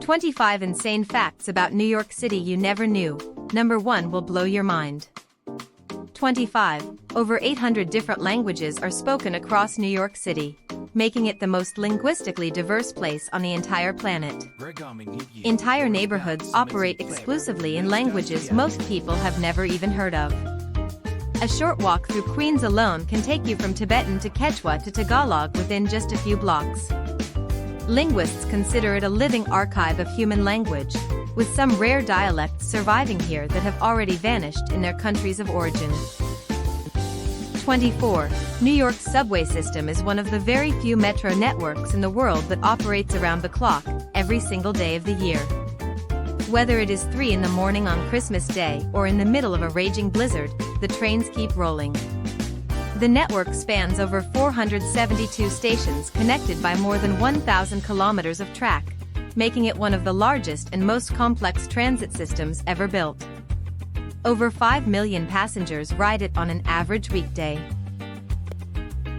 25 insane facts about New York City you never knew. Number 1 will blow your mind. 25. Over 800 different languages are spoken across New York City, making it the most linguistically diverse place on the entire planet. Entire neighborhoods operate exclusively in languages most people have never even heard of. A short walk through Queens alone can take you from Tibetan to Quechua to Tagalog within just a few blocks. Linguists consider it a living archive of human language, with some rare dialects surviving here that have already vanished in their countries of origin. 24. New York's subway system is one of the very few metro networks in the world that operates around the clock, every single day of the year. Whether it is 3 in the morning on Christmas Day or in the middle of a raging blizzard, the trains keep rolling. The network spans over 472 stations connected by more than 1,000 kilometers of track, making it one of the largest and most complex transit systems ever built. Over 5 million passengers ride it on an average weekday.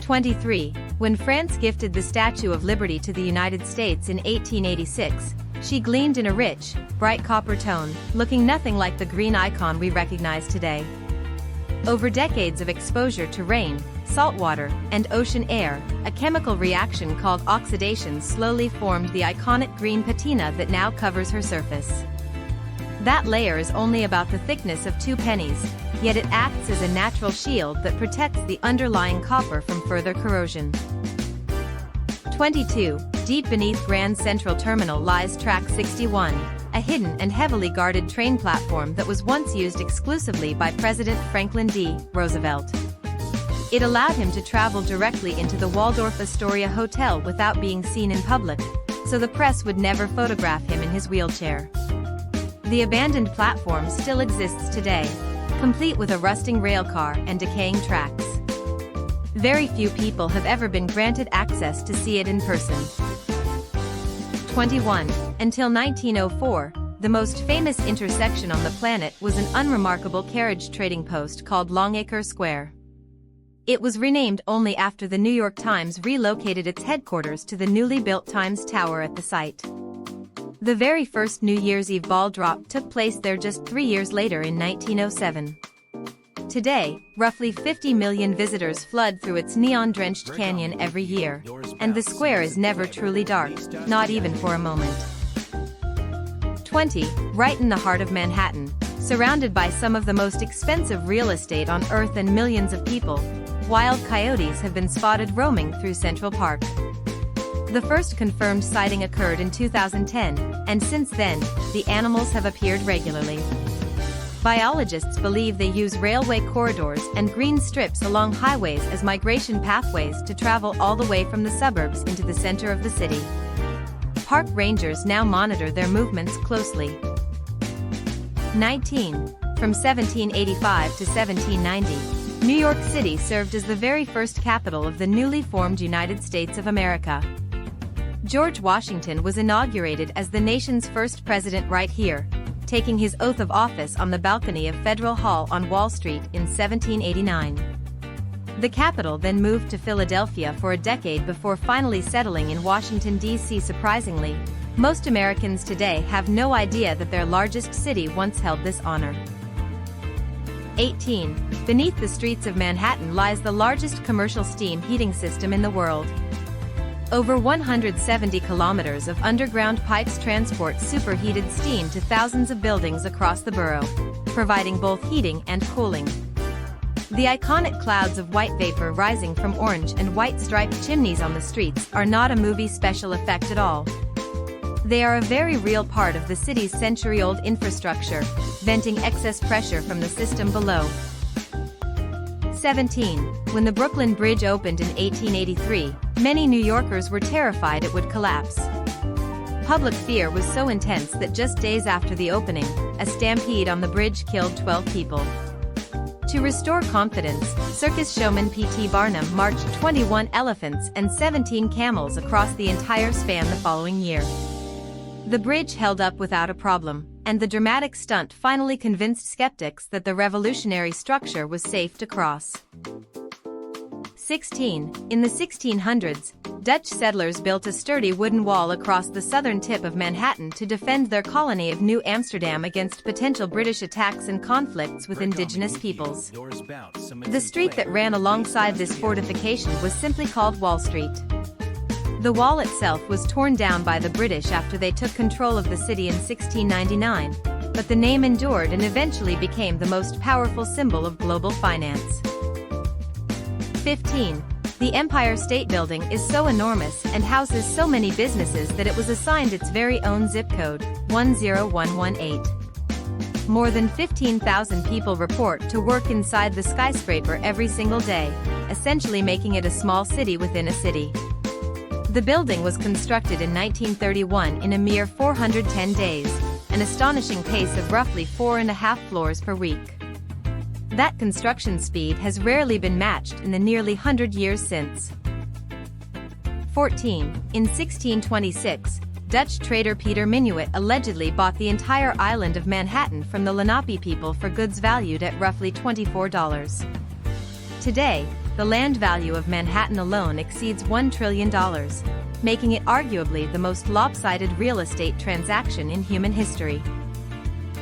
23. When France gifted the Statue of Liberty to the United States in 1886, she gleamed in a rich, bright copper tone, looking nothing like the green icon we recognize today. Over decades of exposure to rain, salt water, and ocean air, a chemical reaction called oxidation slowly formed the iconic green patina that now covers her surface. That layer is only about the thickness of 2 pennies, yet it acts as a natural shield that protects the underlying copper from further corrosion. 22. Deep beneath Grand Central Terminal lies Track 61, a hidden and heavily guarded train platform that was once used exclusively by President Franklin D. Roosevelt. It allowed him to travel directly into the Waldorf Astoria Hotel without being seen in public, so the press would never photograph him in his wheelchair. The abandoned platform still exists today, complete with a rusting railcar and decaying tracks. Very few people have ever been granted access to see it in person. 21. Until 1904, the most famous intersection on the planet was an unremarkable carriage trading post called Longacre Square. It was renamed only after the New York Times relocated its headquarters to the newly built Times Tower at the site. The very first New Year's Eve ball drop took place there just 3 years later in 1907. Today, roughly 50 million visitors flood through its neon-drenched canyon every year, and the square is never truly dark, not even for a moment. 20. Right in the heart of Manhattan, surrounded by some of the most expensive real estate on Earth and millions of people, wild coyotes have been spotted roaming through Central Park. The first confirmed sighting occurred in 2010, and since then, the animals have appeared regularly. Biologists believe they use railway corridors and green strips along highways as migration pathways to travel all the way from the suburbs into the center of the city. Park rangers now monitor their movements closely. 19. From 1785 to 1790, New York City served as the very first capital of the newly formed United States of America. George Washington was inaugurated as the nation's first president right here, taking his oath of office on the balcony of Federal Hall on Wall Street in 1789. The capital then moved to Philadelphia for a decade before finally settling in Washington, D.C. Surprisingly, most Americans today have no idea that their largest city once held this honor. 18. Beneath the streets of Manhattan lies the largest commercial steam heating system in the world. Over 170 kilometers of underground pipes transport superheated steam to thousands of buildings across the borough, providing both heating and cooling. The iconic clouds of white vapor rising from orange and white striped chimneys on the streets are not a movie special effect at all. They are a very real part of the city's century-old infrastructure, venting excess pressure from the system below. 17. When the Brooklyn Bridge opened in 1883, many New Yorkers were terrified it would collapse. Public fear was so intense that just days after the opening, a stampede on the bridge killed 12 people. To restore confidence, circus showman P.T. Barnum marched 21 elephants and 17 camels across the entire span the following year. The bridge held up without a problem, and the dramatic stunt finally convinced skeptics that the revolutionary structure was safe to cross. 16. In the 1600s, Dutch settlers built a sturdy wooden wall across the southern tip of Manhattan to defend their colony of New Amsterdam against potential British attacks and conflicts with indigenous peoples. The street that ran alongside this fortification was simply called Wall Street. The wall itself was torn down by the British after they took control of the city in 1699, but the name endured and eventually became the most powerful symbol of global finance. 15. The Empire State Building is so enormous and houses so many businesses that it was assigned its very own zip code, 10118. More than 15,000 people report to work inside the skyscraper every single day, essentially making it a small city within a city. The building was constructed in 1931 in a mere 410 days, an astonishing pace of roughly 4.5 floors per week. That construction speed has rarely been matched in the nearly 100 years since. 14. In 1626, Dutch trader Peter Minuit allegedly bought the entire island of Manhattan from the Lenape people for goods valued at roughly $24. Today, the land value of Manhattan alone exceeds $1 trillion, making it arguably the most lopsided real estate transaction in human history.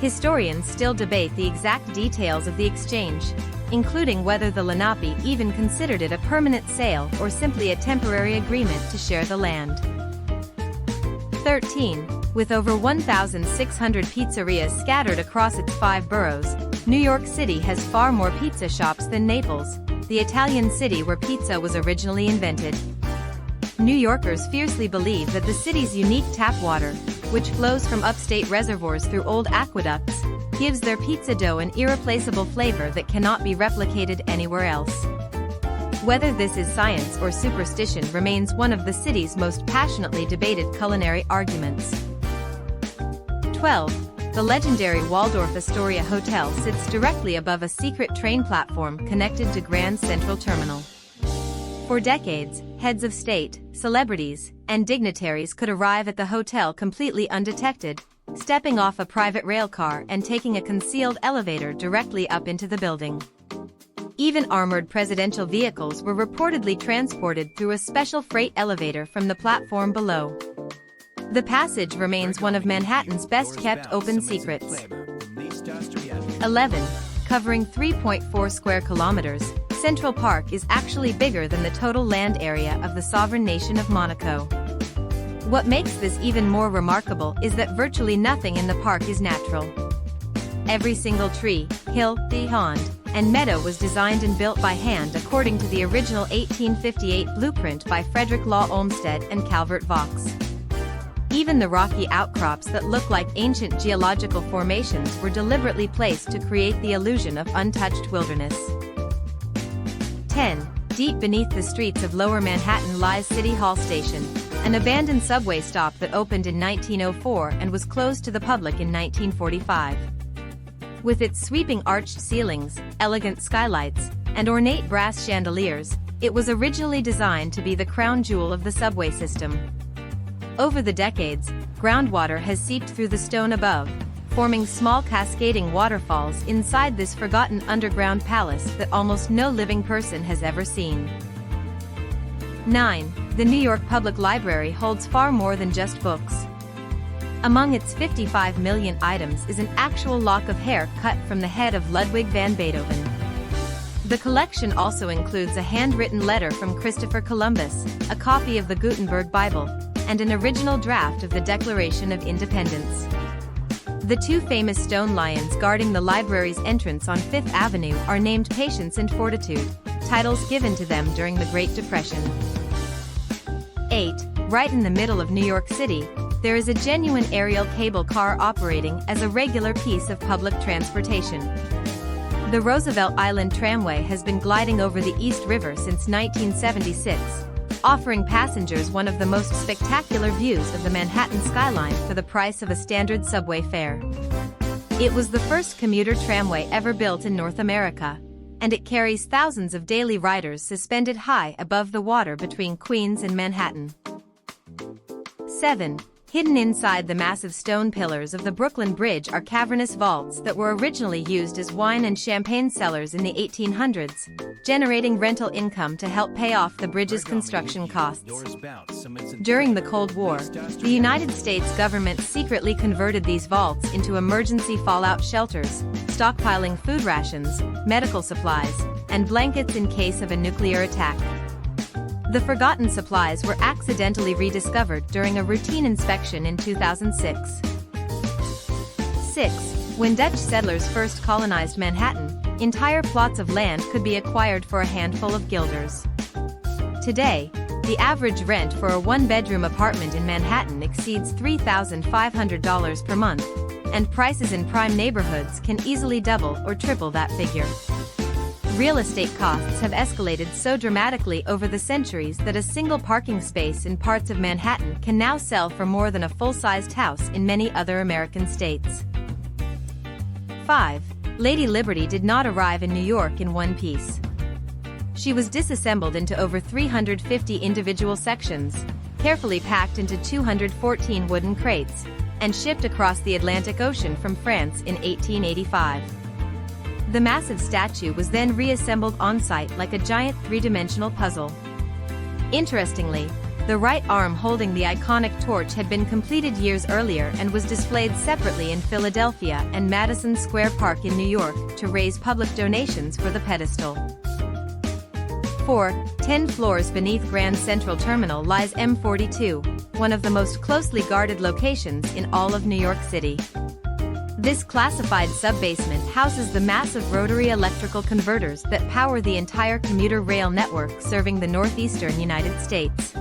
Historians still debate the exact details of the exchange, including whether the Lenape even considered it a permanent sale or simply a temporary agreement to share the land. 13. With over 1,600 pizzerias scattered across its 5 boroughs, New York City has far more pizza shops than Naples, the Italian city where pizza was originally invented. New Yorkers fiercely believe that the city's unique tap water, which flows from upstate reservoirs through old aqueducts, gives their pizza dough an irreplaceable flavor that cannot be replicated anywhere else. Whether this is science or superstition remains one of the city's most passionately debated culinary arguments. 12. The legendary Waldorf Astoria Hotel sits directly above a secret train platform connected to Grand Central Terminal. For decades, heads of state, celebrities, and dignitaries could arrive at the hotel completely undetected, stepping off a private rail car and taking a concealed elevator directly up into the building. Even armored presidential vehicles were reportedly transported through a special freight elevator from the platform below. The passage remains one of Manhattan's best-kept open secrets. 11. Covering 3.4 square kilometers, Central Park is actually bigger than the total land area of the sovereign nation of Monaco. What makes this even more remarkable is that virtually nothing in the park is natural. Every single tree, hill, pond, and meadow was designed and built by hand according to the original 1858 blueprint by Frederick Law Olmsted and Calvert Vaux. Even the rocky outcrops that look like ancient geological formations were deliberately placed to create the illusion of untouched wilderness. 10. Deep beneath the streets of Lower Manhattan lies City Hall Station, an abandoned subway stop that opened in 1904 and was closed to the public in 1945. With its sweeping arched ceilings, elegant skylights, and ornate brass chandeliers, it was originally designed to be the crown jewel of the subway system. Over the decades, groundwater has seeped through the stone above, forming small cascading waterfalls inside this forgotten underground palace that almost no living person has ever seen. 9. The New York Public Library holds far more than just books. Among its 55 million items is an actual lock of hair cut from the head of Ludwig van Beethoven. The collection also includes a handwritten letter from Christopher Columbus, a copy of the Gutenberg Bible, and an original draft of the Declaration of Independence. The 2 famous stone lions guarding the library's entrance on Fifth Avenue are named Patience and Fortitude, titles given to them during the Great Depression. 8. Right in the middle of New York City, there is a genuine aerial cable car operating as a regular piece of public transportation. The Roosevelt Island Tramway has been gliding over the East River since 1976, offering passengers one of the most spectacular views of the Manhattan skyline for the price of a standard subway fare. It was the first commuter tramway ever built in North America, and it carries thousands of daily riders suspended high above the water between Queens and Manhattan. 7. Hidden inside the massive stone pillars of the Brooklyn Bridge are cavernous vaults that were originally used as wine and champagne cellars in the 1800s, generating rental income to help pay off the bridge's construction costs. During the Cold War, the United States government secretly converted these vaults into emergency fallout shelters, stockpiling food rations, medical supplies, and blankets in case of a nuclear attack. The forgotten supplies were accidentally rediscovered during a routine inspection in 2006. 6. When Dutch settlers first colonized Manhattan, entire plots of land could be acquired for a handful of guilders. Today, the average rent for a one-bedroom apartment in Manhattan exceeds $3,500 per month, and prices in prime neighborhoods can easily double or triple that figure. Real estate costs have escalated so dramatically over the centuries that a single parking space in parts of Manhattan can now sell for more than a full-sized house in many other American states. 5. Lady Liberty did not arrive in New York in one piece. She was disassembled into over 350 individual sections, carefully packed into 214 wooden crates, and shipped across the Atlantic Ocean from France in 1885. The massive statue was then reassembled on-site like a giant three-dimensional puzzle. Interestingly, the right arm holding the iconic torch had been completed years earlier and was displayed separately in Philadelphia and Madison Square Park in New York to raise public donations for the pedestal. 4. 10 floors beneath Grand Central Terminal lies M42, one of the most closely guarded locations in all of New York City. This classified subbasement houses the massive rotary electrical converters that power the entire commuter rail network serving the northeastern United States.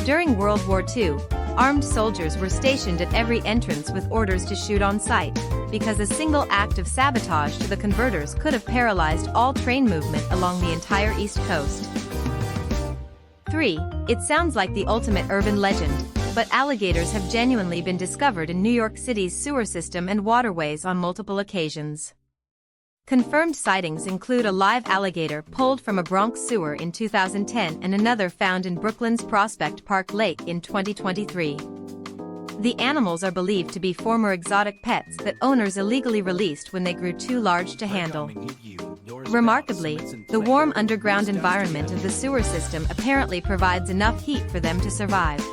During World War II, armed soldiers were stationed at every entrance with orders to shoot on sight, because a single act of sabotage to the converters could have paralyzed all train movement along the entire East Coast. 3. It sounds like the ultimate urban legend, but alligators have genuinely been discovered in New York City's sewer system and waterways on multiple occasions. Confirmed sightings include a live alligator pulled from a Bronx sewer in 2010 and another found in Brooklyn's Prospect Park Lake in 2023. The animals are believed to be former exotic pets that owners illegally released when they grew too large to handle. Remarkably, the warm underground environment of the sewer system apparently provides enough heat for them to survive.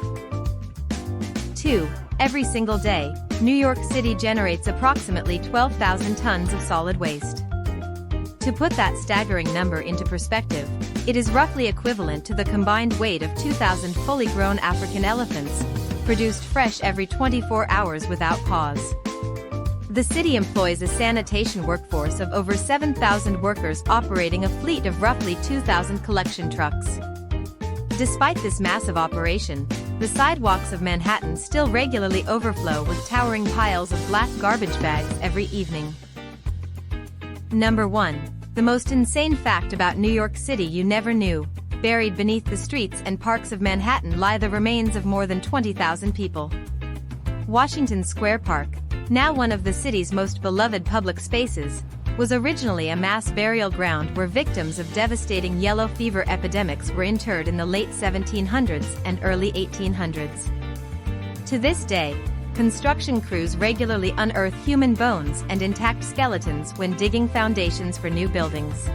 2. Every single day, New York City generates approximately 12,000 tons of solid waste. To put that staggering number into perspective, it is roughly equivalent to the combined weight of 2,000 fully grown African elephants, produced fresh every 24 hours without pause. The city employs a sanitation workforce of over 7,000 workers operating a fleet of roughly 2,000 collection trucks. Despite this massive operation, the sidewalks of Manhattan still regularly overflow with towering piles of black garbage bags every evening. Number 1. The most insane fact about New York City you never knew. Buried beneath the streets and parks of Manhattan lie the remains of more than 20,000 people. Washington Square Park, now one of the city's most beloved public spaces, was originally a mass burial ground where victims of devastating yellow fever epidemics were interred in the late 1700s and early 1800s. To this day, construction crews regularly unearth human bones and intact skeletons when digging foundations for new buildings.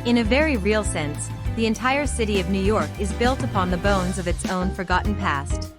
In a very real sense, the entire city of New York is built upon the bones of its own forgotten past.